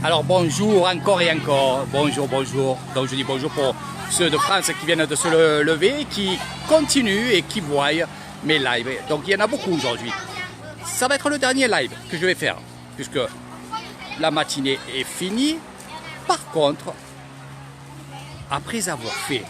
Alors bonjour encore et encore, bonjour, bonjour. Donc je dis bonjour pour ceux de France qui viennent de se lever, qui continuent et qui voient mes lives. Donc il y en a beaucoup aujourd'hui. Ça va être le dernier live que je vais faire, puisque la matinée est finie. Par contre, après avoir fait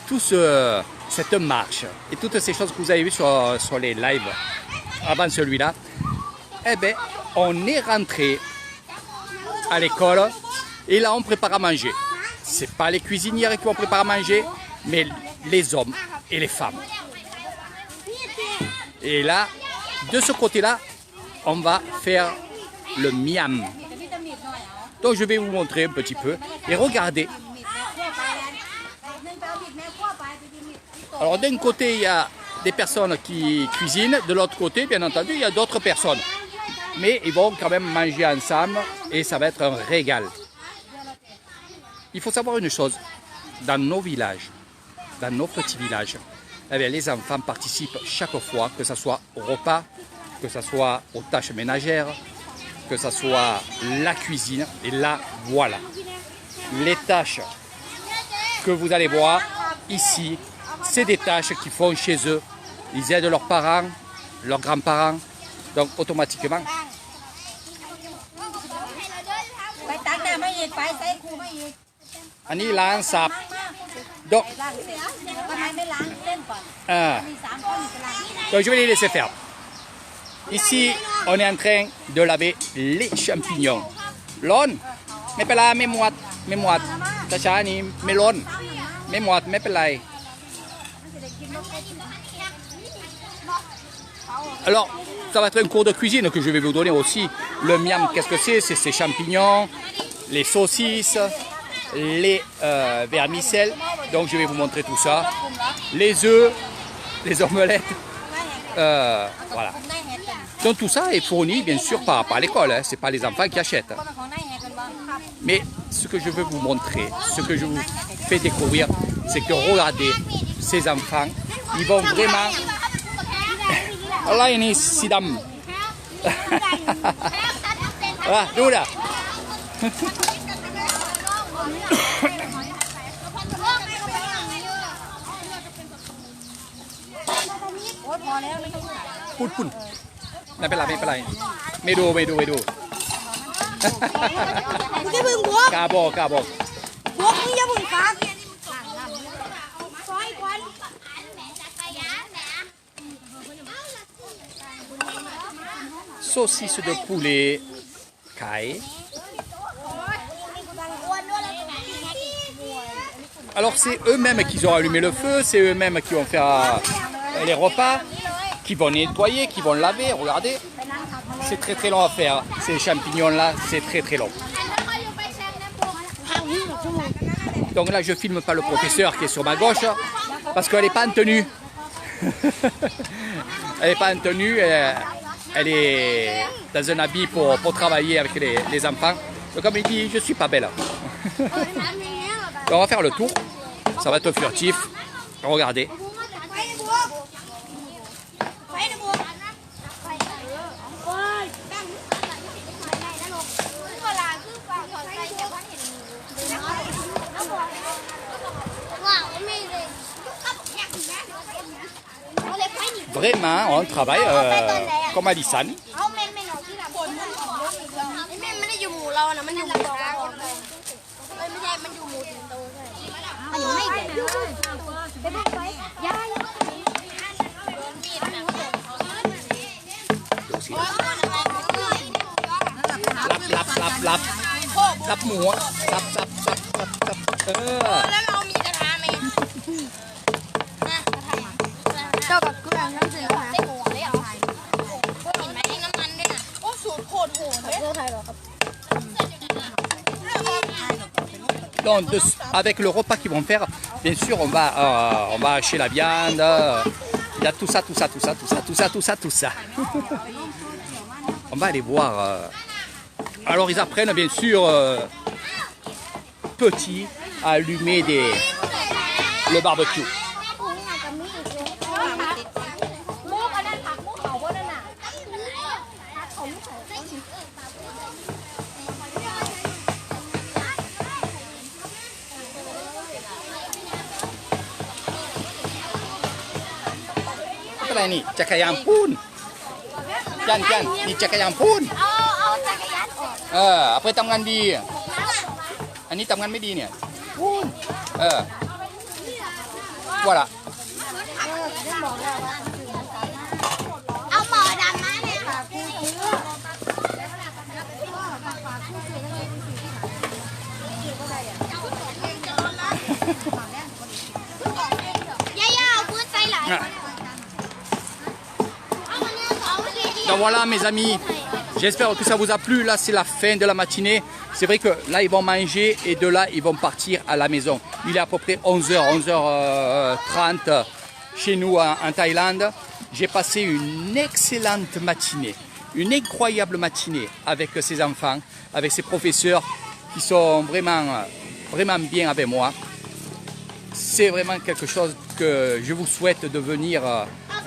toute cette marche et toutes ces choses que vous avez vues sur les lives avant celui-là, eh bien, on est rentré à l'école et là on prépare à manger. C'est pas les cuisinières qui vont préparer à manger, mais les hommes et les femmes. Et là, de ce côté-là, on va faire le miam. Donc je vais vous montrer un petit peu et regardez. Alors d'un côté il y a des personnes qui cuisinent, de l'autre côté bien entendu il y a d'autres personnes. Mais ils vont quand même manger ensemble et ça va être un régal. Il faut savoir une chose, dans nos villages, dans nos petits villages, eh bien, les enfants participent chaque fois, que ce soit au repas, que ce soit aux tâches ménagères, que ce soit la cuisine. Et là, voilà, les tâches que vous allez voir ici, c'est des tâches qu'ils font chez eux. Ils aident leurs parents, leurs grands-parents. Donc automatiquement, Annie lance ça. Donc je vais les laisser faire. Ici, on est en train de laver les champignons. Lon, mais pas là, mais moite. Tachani, melon, mais moite, mais pas là. Alors, ça va être un cours de cuisine que je vais vous donner aussi. Le miam, qu'est-ce que c'est? C'est ces champignons, les saucisses, les vermicelles. Donc je vais vous montrer tout ça. Les œufs, les omelettes. Voilà. Donc tout ça est fourni bien sûr par l'école. Hein. Ce n'est pas les enfants qui achètent. Mais ce que je veux vous montrer, ce que je vous fais découvrir, c'est que regardez, ces enfants, ils vont vraiment... Allah ini sidam. Ah,ดูนะปุ่นไม่เป็นไรไม่ดูไม่ใช่พึ่งบวกกาบอกบวกนี่อย่าพึ่งฟักsaucisse de poulet caille. Alors c'est eux-mêmes qui ont allumé le feu, c'est eux-mêmes qui vont faire les repas, qui vont nettoyer, qui vont laver, regardez. C'est très très long à faire, ces champignons-là, c'est très très long. Donc là je filme pas le professeur qui est sur ma gauche, parce qu'elle n'est pas en tenue. Elle n'est pas en tenue. Elle est dans un habit pour travailler avec les enfants. Donc comme il dit, je suis pas belle. Donc on va faire le tour. Ça va être furtif. Regardez. Vraiment, on travaille comme à Lissan. Lapหมูซับแล้วเรามีกระทะไหมเจ้ากับเกลือน้ำเสือได้หัวเลยเหรอเห็นไหมน้ำมันด้วยนะโอ้สูตรโคตรโหดเลยไทยเหรอครับ Donc, avec le repas qu'ils vont faire, bien sûr, on va hacher la viande. Il y a tout ça. On va aller voir. Alors, ils apprennent, bien sûr, petits, à allumer le barbecue. เป็นไรนี่จักรยานปูนจันนี่จักรยานปูน เอาจักรยานออก เอาไปทำงานดีอันนี้ทำงานไม่ดีเนี่ยปูนว่าละ เอาหมอดำมาเนี่ยย่าเอาพื้นใส่หลาย Donc voilà mes amis, j'espère que ça vous a plu. Là c'est la fin de la matinée. C'est vrai que là ils vont manger et de là ils vont partir à la maison. Il est à peu près 11h, 11h30 chez nous en Thaïlande. J'ai passé une excellente matinée, une incroyable matinée avec ces enfants, avec ces professeurs qui sont vraiment bien avec moi. C'est vraiment quelque chose que je vous souhaite de venir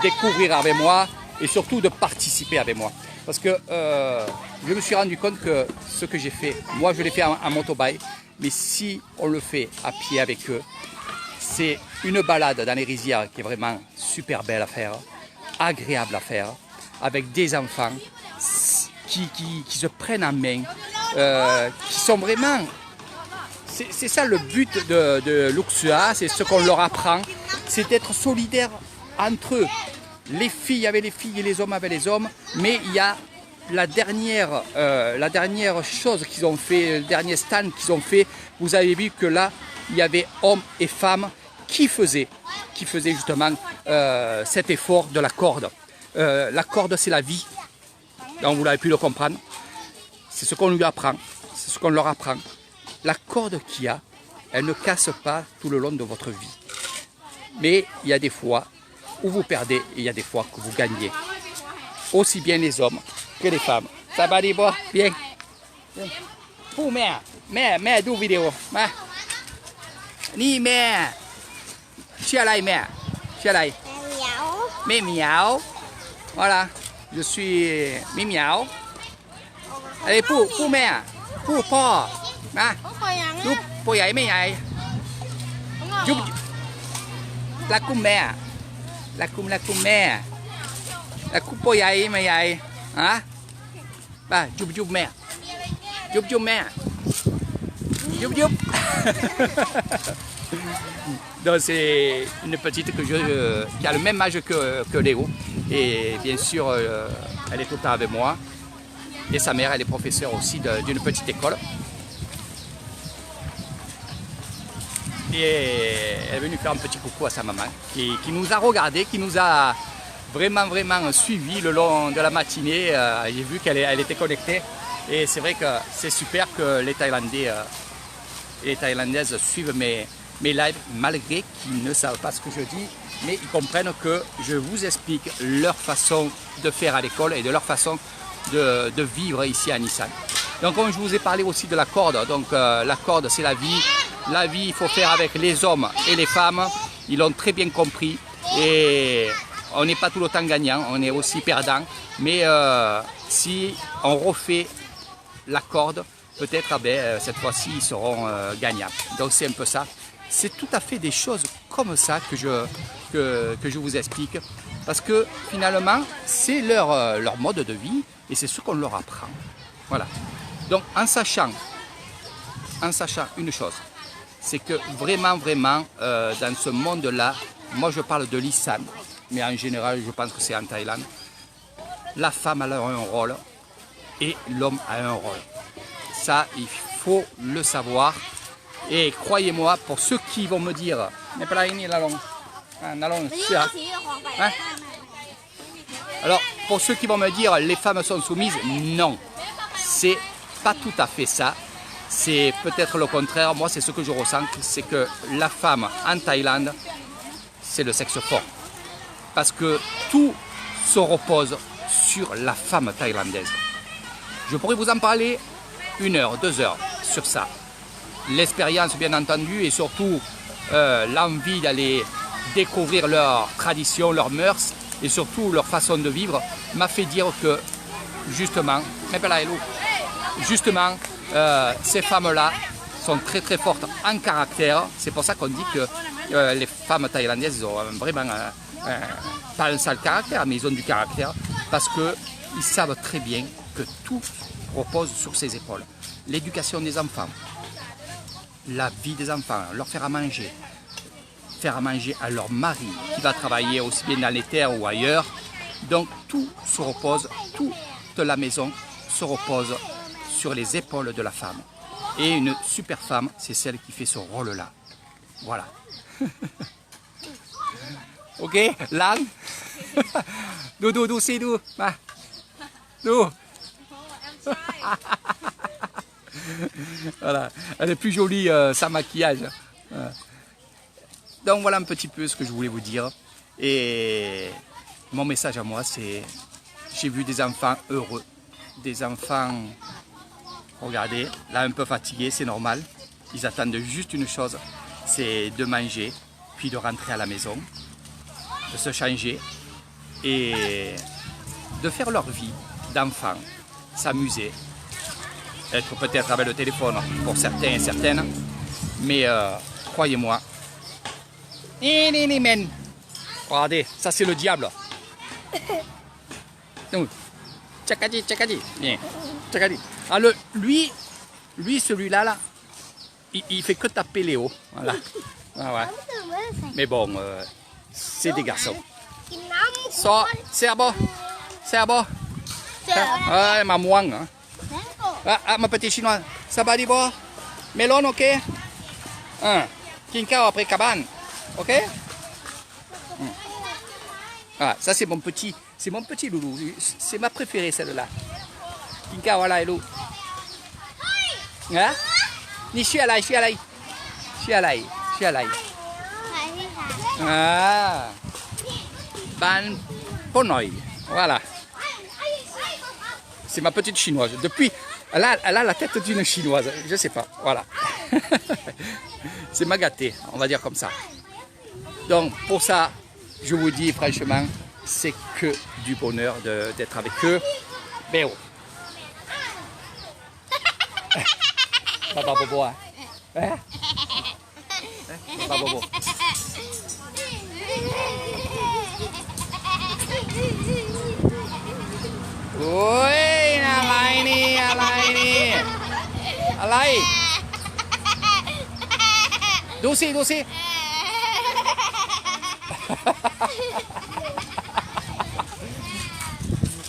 découvrir avec moi et surtout de participer avec moi. Parce que je me suis rendu compte que ce que j'ai fait, moi je l'ai fait en motobike, mais si on le fait à pied avec eux, c'est une balade dans les rizières qui est vraiment super belle à faire, agréable à faire, avec des enfants qui se prennent en main, qui sont vraiment... C'est ça le but de Luxua, c'est ce qu'on leur apprend, c'est d'être solidaires entre eux. Les filles avec les filles et les hommes avec les hommes, mais il y a la dernière chose qu'ils ont fait, le dernier stand qu'ils ont fait, vous avez vu que là, il y avait hommes et femmes qui faisaient justement cet effort de la corde. La corde, c'est la vie, donc vous l'avez pu le comprendre, c'est ce qu'on lui apprend, c'est ce qu'on leur apprend. La corde qu'il y a, elle ne casse pas tout le long de votre vie. Mais il y a des fois où vous perdez et il y a des fois que vous gagnez. Aussi bien les hommes que les femmes. Ça va les bois? Bien. Pour mère, d'où vidéo? Ni mère. Chialai mère. Chialai. Mais miaou. Voilà. Je suis mi miaou. Allez, pour mère. Pour pas. Giúp cô dạy mấy ngày giúp là cung mẹ là cung mẹ là cung cô dạy mày dạy hả ba giúp mẹ giúp mẹ giúp donc c'est une petite qui a le même âge que Léo et bien sûr elle est tout le temps avec moi et sa mère elle est professeure aussi d'une petite école. Et elle est venue faire un petit coucou à sa maman qui nous a regardé, qui nous a vraiment suivi le long de la matinée. J'ai vu qu'elle était connectée et c'est vrai que c'est super que les Thaïlandais et les Thaïlandaises suivent mes lives malgré qu'ils ne savent pas ce que je dis, mais ils comprennent que je vous explique leur façon de faire à l'école et de leur façon de vivre ici à Nissan. Donc comme je vous ai parlé aussi de la corde, donc la corde c'est la vie. La vie, il faut faire avec les hommes et les femmes. Ils l'ont très bien compris. Et on n'est pas tout le temps gagnant, on est aussi perdant. Mais si on refait la corde, peut-être cette fois-ci, ils seront gagnants. Donc c'est un peu ça. C'est tout à fait des choses comme ça que je vous explique. Parce que finalement, c'est leur mode de vie et c'est ce qu'on leur apprend. Voilà. Donc en sachant une chose, c'est que vraiment, dans ce monde-là, moi je parle de l'Issan, mais en général je pense que c'est en Thaïlande, la femme a un rôle et l'homme a un rôle. Ça, il faut le savoir. Et croyez-moi, pour ceux qui vont me dire, alors pour ceux qui vont me dire les femmes sont soumises, non, c'est pas tout à fait ça. C'est peut-être le contraire, moi c'est ce que je ressens, c'est que la femme en Thaïlande, c'est le sexe fort. Parce que tout se repose sur la femme thaïlandaise. Je pourrais vous en parler 1 heure, 2 heures sur ça. L'expérience bien entendu et surtout l'envie d'aller découvrir leurs traditions, leurs mœurs et surtout leur façon de vivre m'a fait dire que justement, ces femmes-là sont très fortes en caractère. C'est pour ça qu'on dit que les femmes thaïlandaises ont vraiment pas un sale caractère, mais ils ont du caractère parce qu'ils savent très bien que tout repose sur ses épaules. L'éducation des enfants, la vie des enfants, leur faire à manger à leur mari qui va travailler aussi bien dans les terres ou ailleurs. Donc tout se repose, toute la maison se repose sur les épaules de la femme. Et une super femme, c'est celle qui fait ce rôle-là. Voilà. Ok, Lan. Du, c'est du. Du. Voilà, elle est plus jolie sans maquillage. Donc voilà un petit peu ce que je voulais vous dire. Et mon message à moi, c'est j'ai vu des enfants heureux, des enfants, regardez, là un peu fatigués, c'est normal. Ils attendent juste une chose, c'est de manger, puis de rentrer à la maison, de se changer et de faire leur vie d'enfants, s'amuser, être peut-être avec le téléphone pour certains et certaines, mais croyez-moi, regardez, ça c'est le diable. Tchakadi, tchakadi. Tchakadi. Alors lui celui-là, là, il fait que taper Léo. Voilà. Ah ouais. Mais bon, c'est des garçons. So, serbo. Ah, ma moine. Hein. Ah, ma petite chinoise. Ça va d'abord? Melon, ok? Kinkao après cabane. Ok? Ah, ça c'est mon petit loulou. C'est ma préférée celle-là. Kinkao, voilà, hello. Hein? Ni suis à l'ail. Ah. Ban Ponoy. Voilà. C'est ma petite chinoise. Depuis, elle a la tête d'une chinoise. Je sais pas. Voilà. C'est ma gâtée, on va dire comme ça. Donc pour ça, je vous dis franchement, c'est que du bonheur d'être avec eux. Mais oh. Papa Bobo, hein? Papa Bobo. Oui, alai. Dosi.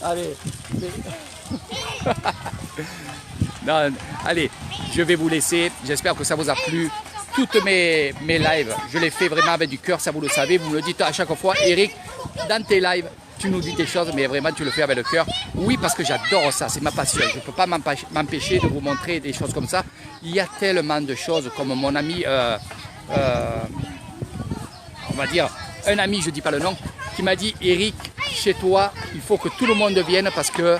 Allez. Non, allez, je vais vous laisser. J'espère que ça vous a plu. Toutes mes lives, je les fais vraiment avec du cœur, ça vous le savez. Vous me le dites à chaque fois. Eric, dans tes lives, tu nous dis des choses, mais vraiment tu le fais avec le cœur. Oui, parce que j'adore ça, c'est ma passion. Je ne peux pas m'empêcher de vous montrer des choses comme ça. Il y a tellement de choses, comme mon ami, on va dire, un ami, je ne dis pas le nom, qui m'a dit, Eric, chez toi, il faut que tout le monde vienne parce que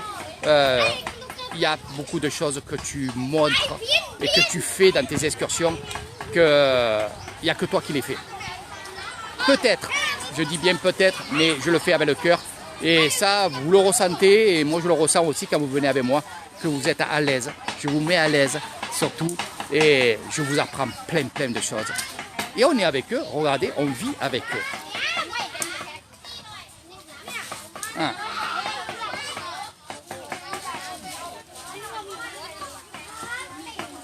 il y a beaucoup de choses que tu montres et que tu fais dans tes excursions qu'il n'y a que toi qui les fais. Peut-être, je dis bien peut-être, mais je le fais avec le cœur. Et ça, vous le ressentez, et moi je le ressens aussi quand vous venez avec moi, que vous êtes à l'aise. Je vous mets à l'aise, surtout, et je vous apprends plein de choses. Et on est avec eux, regardez, on vit avec eux. Ah.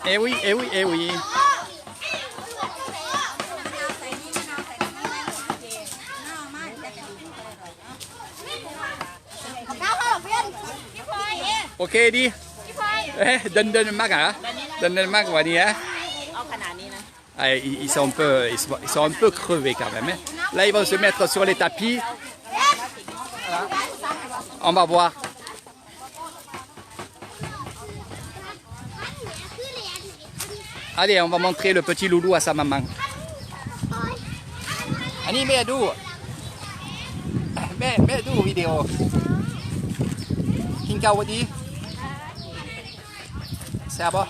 Eh oui. Ok đi. Đơn mắc hả? Đơn mắc vào đi hả? Ils sont un peu crevés quand même. Hein. Là, ils vont se mettre sur les tapis. Voilà. On va voir. Allez, on va montrer le petit loulou à sa maman. Ani, mets d'où? Mets d'où vidéo? Kinkao đi. Sao bố?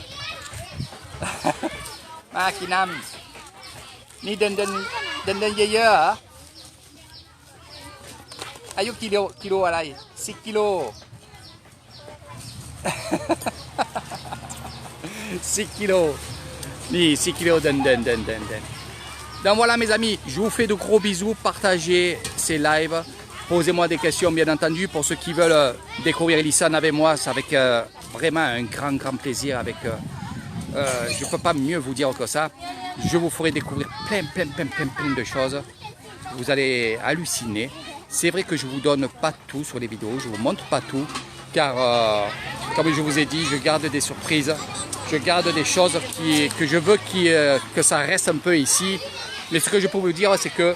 Ma kỳ nam. Ni đơn dây hả? อายุกิโลอะไร10 kilos 10 kilos นี่10 kilos เดิน Donc voilà mes amis, je vous fais de gros bisous, partagez ces lives. Posez-moi des questions, bien entendu. Pour ceux qui veulent découvrir Lissan avec moi, c'est avec vraiment un grand plaisir. Je ne peux pas mieux vous dire que ça. Je vous ferai découvrir plein de choses. Vous allez halluciner. C'est vrai que je ne vous donne pas tout sur les vidéos, je ne vous montre pas tout, car comme je vous ai dit, je garde des surprises, je garde des choses que je veux que ça reste un peu ici. Mais ce que je peux vous dire, c'est que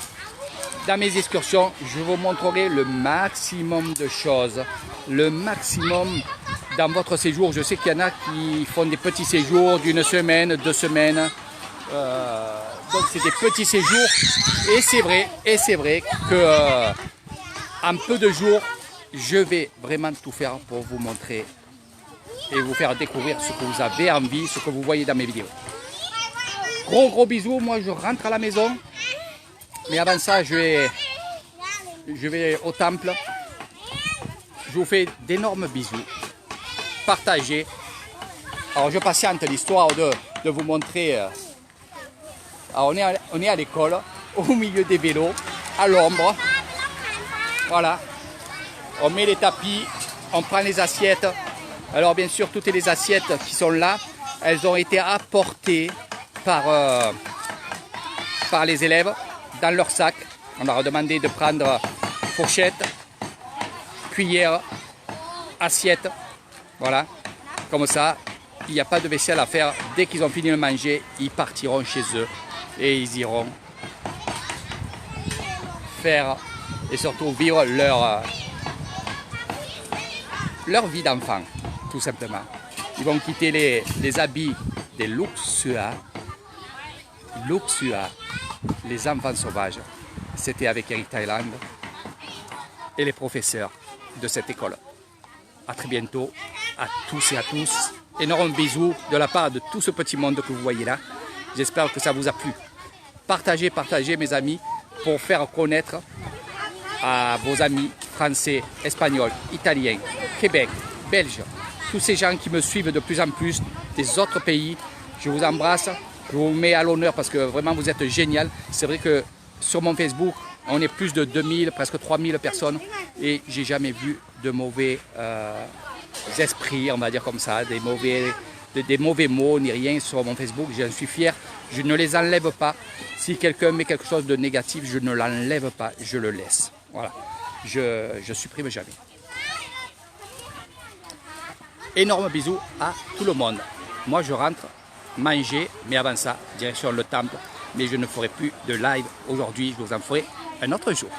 dans mes excursions, je vous montrerai le maximum de choses, le maximum dans votre séjour. Je sais qu'il y en a qui font des petits séjours d'une semaine, 2 semaines. Donc c'est des petits séjours et c'est vrai que en peu de jours, je vais vraiment tout faire pour vous montrer et vous faire découvrir ce que vous avez envie, ce que vous voyez dans mes vidéos. Gros bisous, moi je rentre à la maison, mais avant ça je vais au temple. Je vous fais d'énormes bisous, partagez. Alors je patiente l'histoire de vous montrer. Alors on est à l'école, au milieu des vélos, à l'ombre. Voilà, on met les tapis, on prend les assiettes. Alors bien sûr, toutes les assiettes qui sont là, elles ont été apportées par les élèves dans leur sac. On leur a demandé de prendre fourchette, cuillère, assiette. Voilà, comme ça, il n'y a pas de vaisselle à faire. Dès qu'ils ont fini de manger, ils partiront chez eux et ils iront faire et surtout vivre leur vie d'enfant, tout simplement. Ils vont quitter les habits des Luxua, les enfants sauvages. C'était avec Eric Thailand et les professeurs de cette école. À très bientôt, à tous et à tous. Énorme bisous de la part de tout ce petit monde que vous voyez là. J'espère que ça vous a plu. Partagez mes amis pour faire connaître à vos amis français, espagnols, italiens, Québec, Belges, tous ces gens qui me suivent de plus en plus des autres pays. Je vous embrasse, je vous mets à l'honneur parce que vraiment vous êtes génial. C'est vrai que sur mon Facebook, on est plus de 2000, presque 3000 personnes et j'ai jamais vu de mauvais esprits, on va dire comme ça, des mauvais mots ni rien sur mon Facebook. J'en suis fier, je ne les enlève pas. Si quelqu'un met quelque chose de négatif, je ne l'enlève pas, je le laisse. Voilà, je supprime jamais. Énorme bisous à tout le monde. Moi je rentre manger, mais avant ça, direction le temple. Mais je ne ferai plus de live aujourd'hui, je vous en ferai un autre jour.